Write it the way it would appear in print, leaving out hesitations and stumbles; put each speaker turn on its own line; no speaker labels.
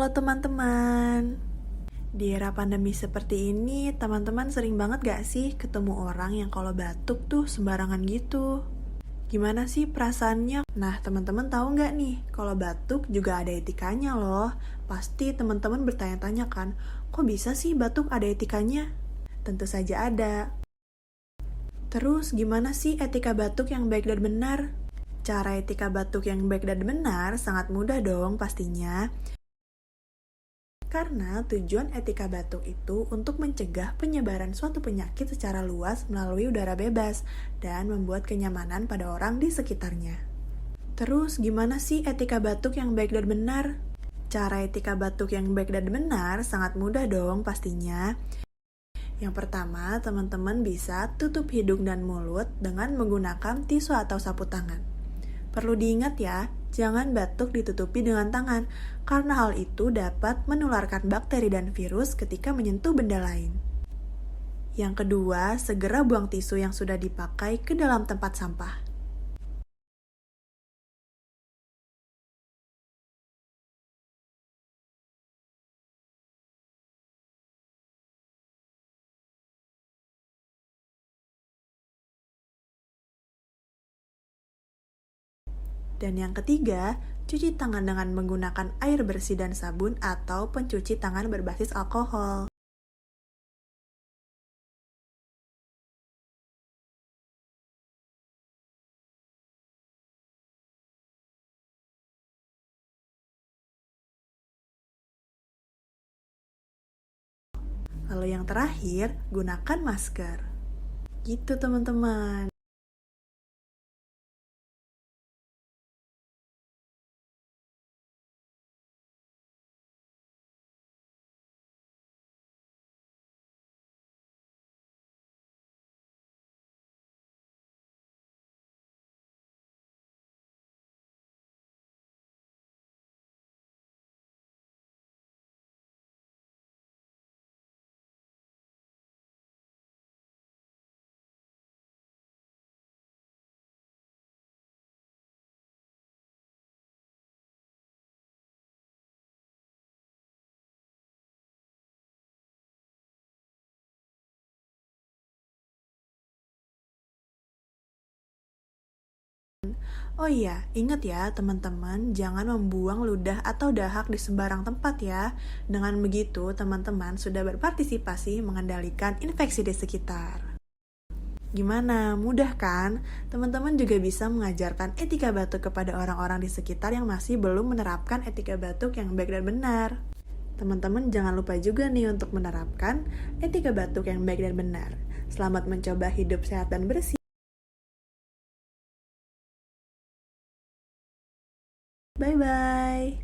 teman-teman. Di era pandemi seperti ini, teman-teman sering banget gak sih ketemu orang yang kalau batuk tuh sembarangan gitu? Gimana sih perasaannya? Nah, teman-teman tahu nggak nih, kalau batuk juga ada etikanya loh. Pasti teman-teman bertanya-tanya kan, kok bisa sih batuk ada etikanya? Tentu saja ada. Terus, gimana sih etika batuk yang baik dan benar? Cara etika batuk yang baik dan benar sangat mudah dong pastinya. Karena tujuan etika batuk itu untuk mencegah penyebaran suatu penyakit secara luas melalui udara bebas dan membuat kenyamanan pada orang di sekitarnya. Terus gimana sih etika batuk yang baik dan benar? Cara etika batuk yang baik dan benar sangat mudah dong pastinya. Yang pertama, teman-teman bisa tutup hidung dan mulut dengan menggunakan tisu atau sapu tangan. Perlu diingat ya, jangan batuk ditutupi dengan tangan, karena hal itu dapat menularkan bakteri dan virus ketika menyentuh benda lain. Yang kedua, segera buang tisu yang sudah dipakai ke dalam tempat sampah. Dan yang ketiga, cuci tangan dengan menggunakan air bersih dan sabun atau pencuci tangan berbasis alkohol. Lalu yang terakhir, gunakan masker. Gitu teman-teman. Oh iya, ingat ya teman-teman, jangan membuang ludah atau dahak di sembarang tempat ya. Dengan begitu, teman-teman sudah berpartisipasi mengendalikan infeksi di sekitar. Gimana? Mudah kan? Teman-teman juga bisa mengajarkan etika batuk kepada orang-orang di sekitar yang masih belum menerapkan etika batuk yang baik dan benar. Teman-teman jangan lupa juga nih untuk menerapkan etika batuk yang baik dan benar. Selamat mencoba hidup sehat dan bersih. Bye-bye.